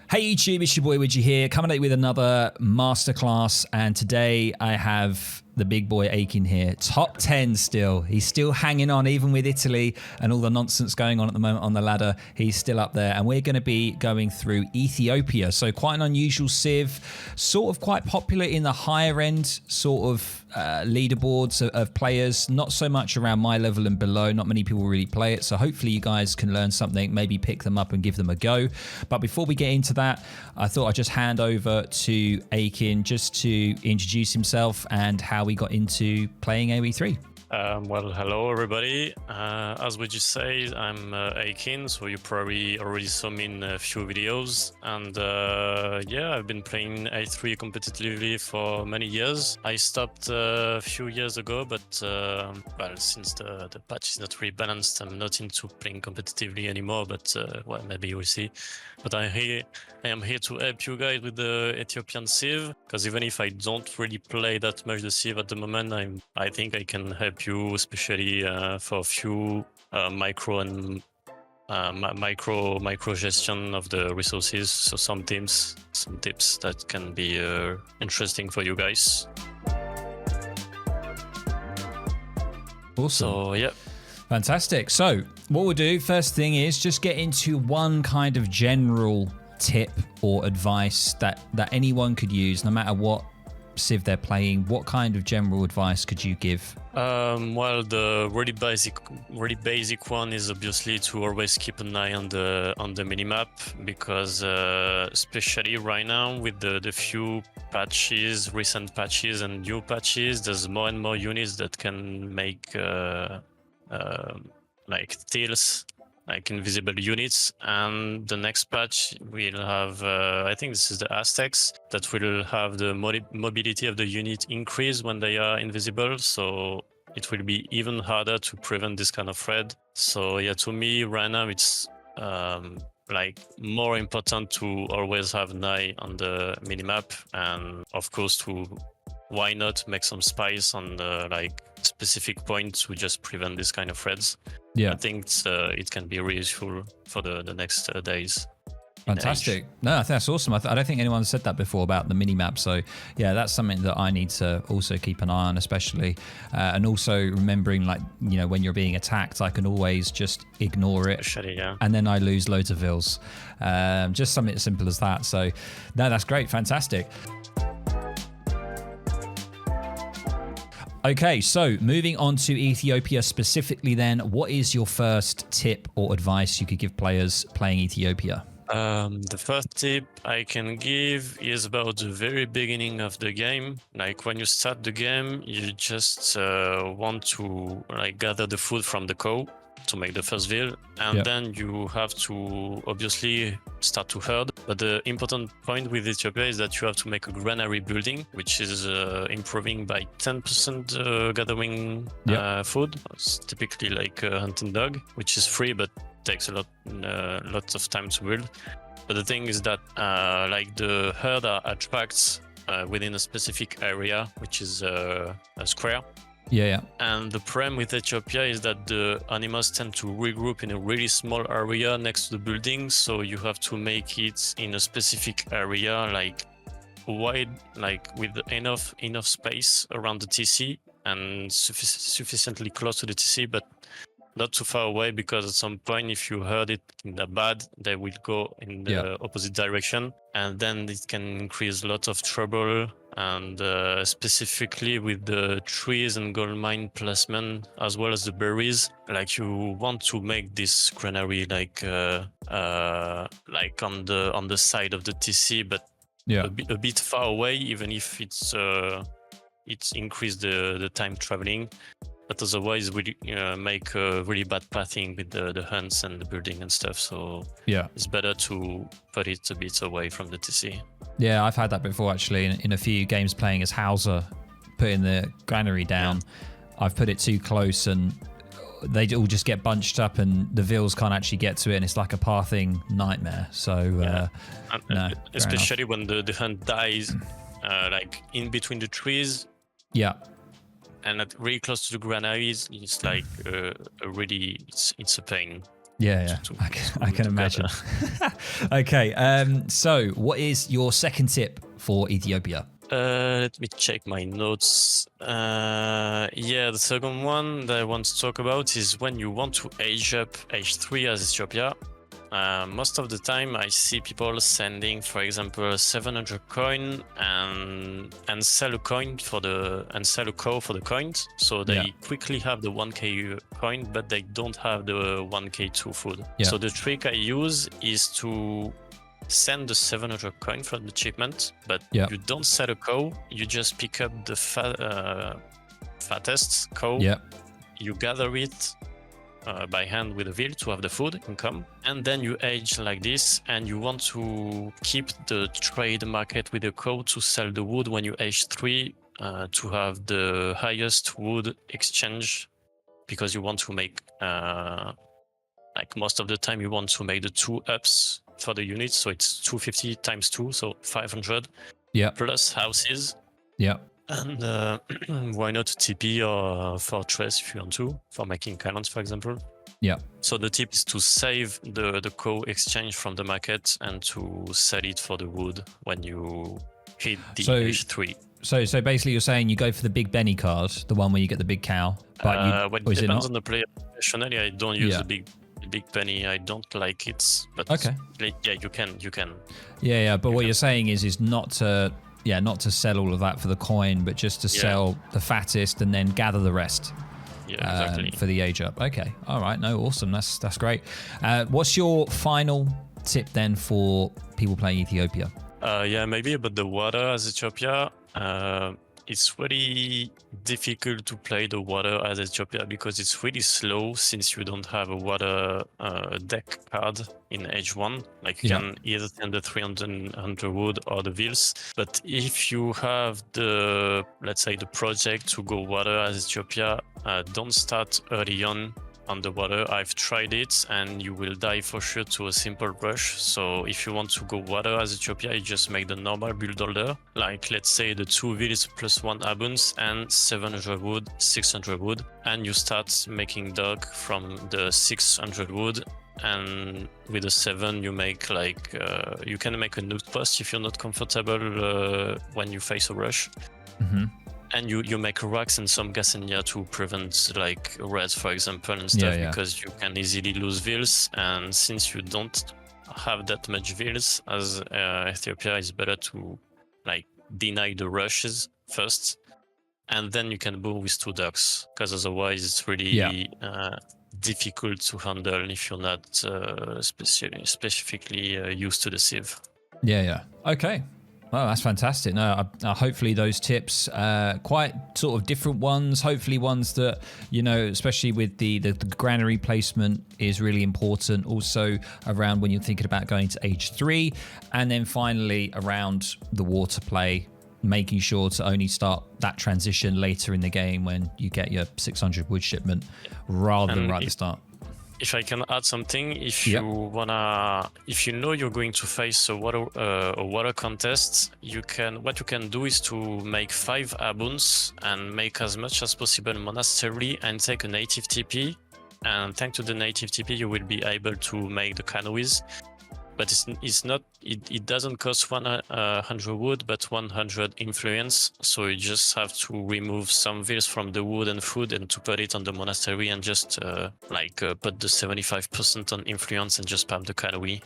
Hey YouTube, it's your boy Widgie here, coming at you with another masterclass, and today I have the big boy Aykin here. Top 10 still. He's still hanging on, even with Italy and all the nonsense going on at the moment on the ladder. He's still up there, and we're going to be going through Ethiopia. So quite an unusual civ, sort of quite popular in the higher end sort of leaderboards of players. Not so much around my level and below. Not many people really play it. So hopefully you guys can learn something, maybe pick them up and give them a go. But before we get into that, I thought I'd just hand over to Aykin just to introduce himself and how we got into playing AoE3. Well, hello everybody. As we just said, I'm Aykin, so you probably already saw me in a few videos. And yeah, I've been playing A3 competitively for many years. I stopped a few years ago, but well, since the patch is not really balanced, I'm not into playing competitively anymore. But well, maybe we'll see. But I am here to help you guys with the Ethiopian Civ, because even if I don't really play that much the Civ at the moment, I think I can help you, especially for a few micro and micro gestion of the resources. So some tips that can be Interesting for you guys. Awesome. So yeah. Fantastic. So what we'll do first thing is just get into one kind of general tip or advice that anyone could use, no matter what civ they're playing. What kind of general advice could you give? Well, the really basic one is obviously to always keep an eye on the minimap, because especially right now with the few patches, recent patches and new patches, there's more and more units that can make like steals, like invisible units. And the next patch will have, I think this is the Aztecs, that will have the mobility of the unit increase when they are invisible. So it will be even harder to prevent this kind of threat. So yeah, to me right now it's like more important to always have an eye on the minimap, and of course why not make some spies on the like specific points to just prevent this kind of threats. Yeah, I think it can be really useful for the next days. Fantastic. No, I think that's awesome. I don't think anyone said that before about the mini-map. So yeah, that's something that I need to also keep an eye on, especially. And also remembering, like, you know, when you're being attacked, I can always just ignore it. Especially, yeah. And then I lose loads of vills. Just something as simple as that. So no, that's great. Fantastic. Okay, so moving on to Ethiopia specifically then, what is your first tip or advice you could give players playing Ethiopia? The first tip I can give is about the very beginning of the game. Like when you start the game, you just want to like gather the food from the cow to make the first veal, and then you have to obviously start to herd. But the important point with Ethiopia is that you have to make a granary building, which is improving by 10% gathering food. It's typically like a hunting dog, which is free but takes lots of time to build. But the thing is that like the herd are attracts within a specific area, which is a square. Yeah. And the problem with Ethiopia is that the animals tend to regroup in a really small area next to the building, so you have to make it in a specific area, like wide, like with enough space around the TC and sufficiently close to the TC, but not too far away, because at some point, if you herd it in the bad, they will go in the opposite direction, and then it can increase lots of trouble. And specifically with the trees and gold mine placement, as well as the berries, like you want to make this granary like on the side of the TC, but a bit far away, even if it's increased the time traveling. But otherwise, we make really bad pathing with the hunts and the building and stuff. So it's better to put it a bit away from the TC. Yeah, I've had that before actually in a few games playing as Hauser, putting the granary down. Yeah. I've put it too close and they all just get bunched up and the vills can't actually get to it, and it's like a pathing nightmare. So no, especially when the hunt dies, like in between the trees. Yeah. And really close to the granaries, it's like it's a pain. Yeah. I can imagine. Okay. So what is your second tip for Ethiopia? Let me check my notes. The second one that I want to talk about is when you want to age up H3 as Ethiopia. Most of the time, I see people sending, for example, 700 coin and sell a coin for a cow for the coins. So they quickly have the 1k coin, but they don't have the 1k2 food. Yeah. So the trick I use is to send the 700 coin from the shipment, but you don't sell a cow. You just pick up the fattest cow. Yeah. You gather it by hand with a wheel to have the food income, and then you age like this, and you want to keep the trade market with the cow to sell the wood when you age 3 to have the highest wood exchange, because you want to make like most of the time you want to make the 2 ups for the unit, so it's 250 times 2, so 500 plus houses. And why not TP or Fortress if you want to, for making cannons, for example. So the tip is to save the co-exchange from the market and to sell it for the wood when you hit the H3. So basically you're saying you go for the Big Benny card, the one where you get the big cow, but it depends on the player. Professionally, I don't use the big penny. I don't like it, but you can. But what you're saying is not to sell all of that for the coin, but just to sell the fattest and then gather the rest. Exactly. For the age up. Okay. All right. No, awesome. That's great. What's your final tip then for people playing Ethiopia? Maybe about the water as Ethiopia. It's really difficult to play the water as Ethiopia because it's really slow since you don't have a water deck card in H1. Like you can either send the 300 wood or the wheels. But if you have let's say the project to go water as Ethiopia, don't start early on the water. I've tried it and you will die for sure to a simple rush. So if you want to go water as Ethiopia, you just make the normal build order, like let's say the 2 wheels plus 1 abunds and 700 wood, 600 wood, and you start making dog from the 600 wood, and with the 7 you make like you can make a nude post if you're not comfortable when you face a rush. And you make racks and some gasenia to prevent like reds, for example, and stuff, because you can easily lose wheels. And since you don't have that much wheels as Ethiopia, it's better to like deny the rushes first, and then you can boom with 2 ducks, because otherwise it's really difficult to handle if you're not specifically used to the sieve. Okay. Oh, that's fantastic. No, hopefully those tips, quite sort of different ones, hopefully ones that, especially with the granary placement is really important. Also around when you're thinking about going to H3, and then finally around the water play, making sure to only start that transition later in the game when you get your 600 wood shipment rather than right at the start. If I can add something, if you know you're going to face a water contest, what you can do is to make 5 abunds and make as much as possible monastery and take a native TP. And thanks to the native TP, you will be able to make the canoes. But it doesn't cost 100 wood, but 100 influence. So you just have to remove some wheels from the wood and food and to put it on the monastery and just put the 75% on influence and just spam the canoe.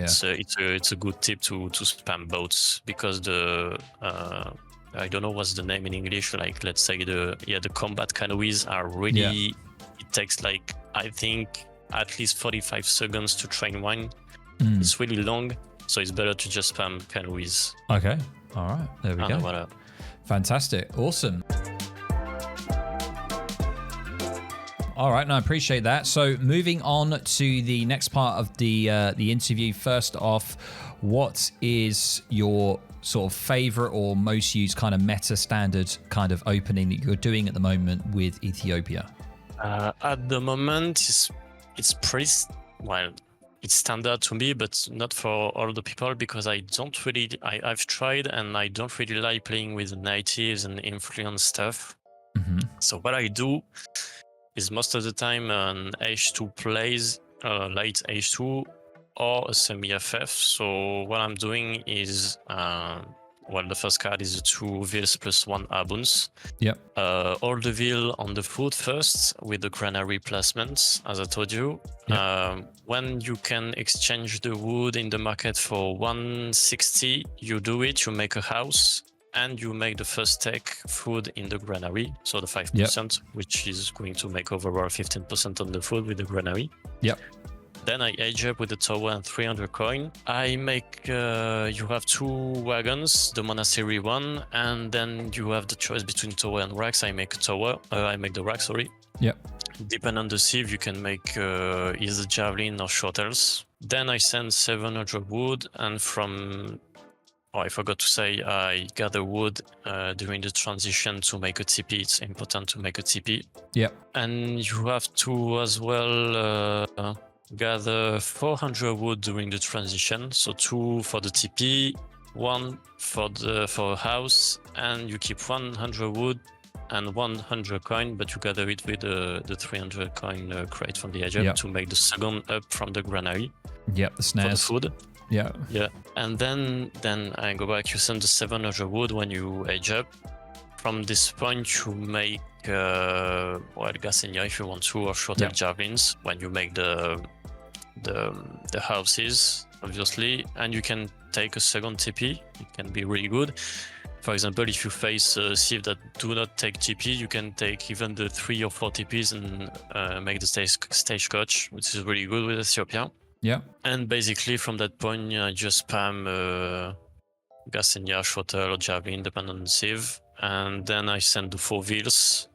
So it's a good tip to spam boats, because I don't know what's the name in English. Like let's say the combat canoes are really. It takes like I think at least 45 seconds to train one. It's really long, so it's better to just spam canoes. Okay. All right. There we go. Fantastic. Awesome. All right. No, I appreciate that. So moving on to the next part of the interview. First off, what is your sort of favorite or most used kind of meta standard kind of opening that you're doing at the moment with Ethiopia? At the moment, it's pretty well. It's standard to me, but not for all the people, because I've tried and I don't really like playing with natives and influence stuff. So what I do is most of the time on H2 plays, light H2 or a semi-FF. So what I'm doing is, the first card is 2 Vils plus 1 Abunds. Yep. All the Vil on the foot first with the granary placements, as I told you. Yep. When you can exchange the wood in the market for 160, you do it, you make a house, and you make the first tech food in the granary, so the 5%, which is going to make overall 15% on the food with the granary. Yep. Then I age up with the tower and 300 coin. I make, you have 2 wagons, the monastery one, and then you have the choice between tower and racks. I make the rack, sorry. Yep. Depending on the sieve, you can make either javelin or shortels. Then I send 700 wood, and I forgot to say, I gather wood during the transition to make a TP. It's important to make a TP. Yep. And you have to as well gather 400 wood during the transition. So 2 for the TP, 1 for a house, and you keep 100 wood and 100 coin, but you gather it with the 300 coin crate from the edge up to make the second up from the granary. Yep, the snares. For the food. Yeah. Yeah. And then I go back, you send the 700 wood when you age up. From this point, you make Gassenia if you want to, or shorter javelins when you make the houses, obviously, and you can take a second TP. It can be really good. For example, if you face a sieve that do not take TP, you can take even the 3 or 4 TPs and make the stagecoach, which is really good with Ethiopia. Yeah. And basically from that point, I just spam Gassenia, shorter, or javelin, depending on the sieve, and then I send the 4 Vils.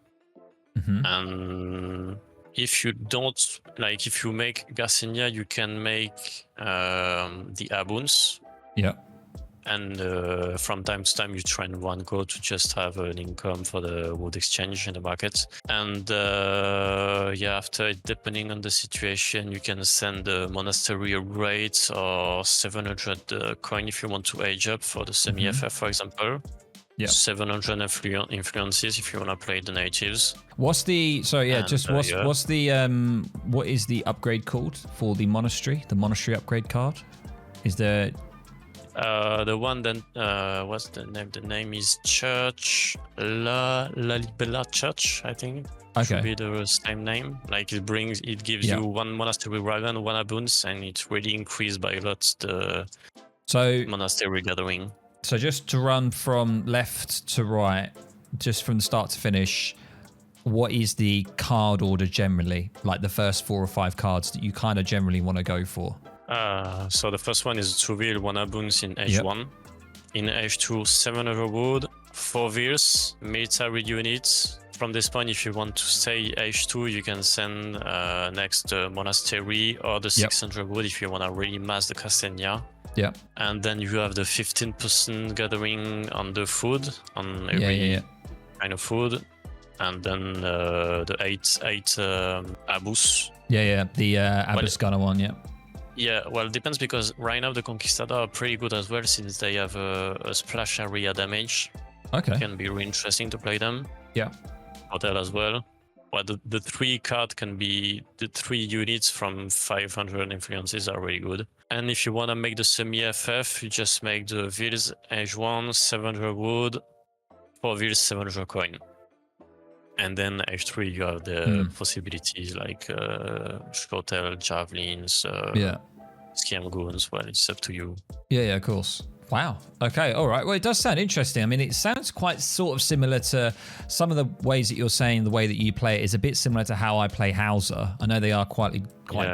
Mm-hmm. And if you don't, if you make Gassenia, you can make the Abunds. Yeah. And from time to time, you try and one go to just have an income for the wood exchange in the market. And after, depending on the situation, you can send the monastery rate or 700 coin if you want to age up for the semi-FF, for example. Yeah. 700 influences if you want to play the natives. What's the what is the upgrade called for the monastery? The monastery upgrade card? Is there the one that what's the name? The name is Church La Libella Church, I think. Okay. Should be the same name. It gives you 1 monastery wagon, 1 abunds, and it really increased by a lot the monastery gathering. So just to run from left to right, just from the start to finish, what is the card order generally? Like the first 4 or 5 cards that you kind of generally want to go for? So the first one is 2 Vil, 1 Abunds in H1. Yep. In H2, 700 wood, 4 Vils, military units. From this point, if you want to stay H2, you can send next monastery or the 600 wood if you want to really mass the Castania. Yeah. And then you have the 15% gathering on the food, on every kind of food. And then the 8 Abus. Yeah, the Abus Gunner one, yeah. Yeah, well, it depends because right now the Conquistador are pretty good as well since they have a splash area damage. Okay. It can be really interesting to play them. Yeah. Hotel as well. Well, the 3 card can be the 3 units from 500 influences are really good. And if you want to make the semi-FF, you just make the Vils H1, 700 wood, 4 Vils, 700 coin. And then H3, you have the possibilities like Hotel, Javelins, Scam Goons. Well, it's up to you. Yeah, of course. Wow. Okay. All right. Well, it does sound interesting. I mean, it sounds quite sort of similar to some of the ways that you're saying the way that you play it is a bit similar to how I play Hauser. I know they are quite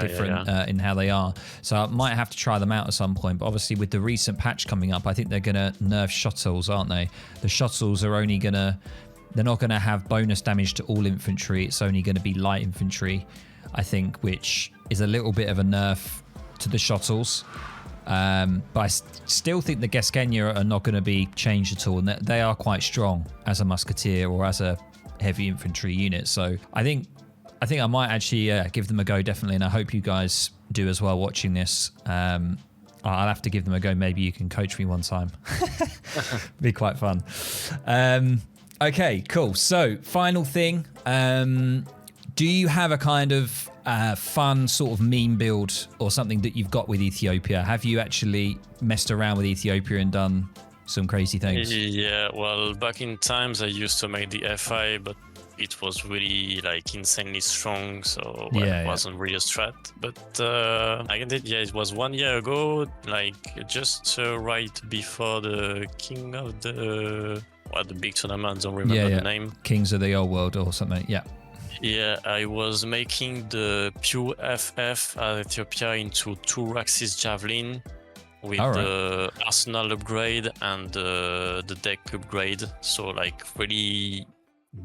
different in how they are. So I might have to try them out at some point. But obviously with the recent patch coming up, I think they're going to nerf shuttles, aren't they? The shuttles are only going to... They're not going to have bonus damage to all infantry. It's only going to be light infantry, I think, which is a little bit of a nerf to the shuttles. But I still think the Gaskenia are not going to be changed at all. And they are quite strong as a musketeer or as a heavy infantry unit. So I think I might actually give them a go, definitely. And I hope you guys do as well watching this. I'll have to give them a go. Maybe you can coach me one time. Be quite fun. Okay, cool. So final thing. Do you have a kind of fun sort of meme build or something that you've got with Ethiopia? Have you actually messed around with Ethiopia and done some crazy things? Yeah, well, back in times I used to make the FI, but it was really like insanely strong, so it wasn't really a strat. But I did, it was 1 year ago, like just right before the king of the big tournament, don't remember the name. Kings of the Old World or something, yeah. Yeah, I was making the pure FF Ethiopia into 2 Axis Javelin with the Arsenal upgrade and the deck upgrade. So like really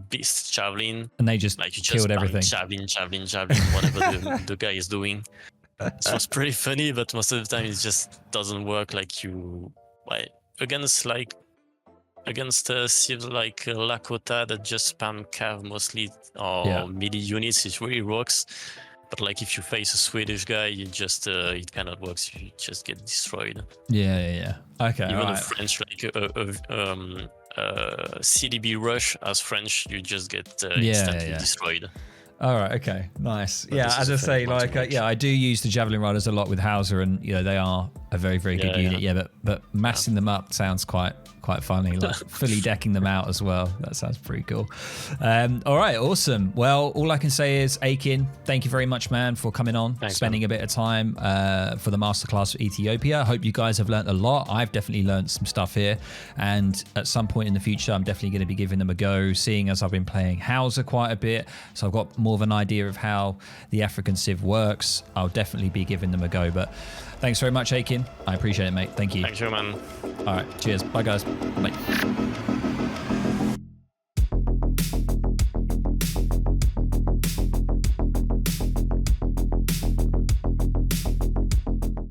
beast Javelin. And they just like you killed everything. Javelin, whatever the guy is doing. It was pretty funny, but most of the time it just doesn't work like against civs like Lakota that just spam cav mostly or melee units, it really works. But like if you face a Swedish guy, you just it cannot work. You just get destroyed. Yeah. Okay. Even a French like CDB rush as French, you just get instantly destroyed. All right. Okay. Nice. But as I say, like I do use the Javelin Riders a lot with Hauser, and they are a very good unit. Yeah, but massing them up sounds quite funny. Like fully decking them out as well. That sounds pretty cool. All right. Awesome. Well, all I can say is, Aykin, thank you very much, man, for coming on, spending a bit of time for the masterclass for Ethiopia. I hope you guys have learned a lot. I've definitely learned some stuff here, and at some point in the future, I'm definitely going to be giving them a go. Seeing as I've been playing Hauser quite a bit, so I've got more of an idea of how the African Civ works. I'll definitely be giving them a go. But thanks very much, Aykin. I appreciate it, mate. Thank you. Thank you, man. All right. Cheers. Bye, guys. Bye.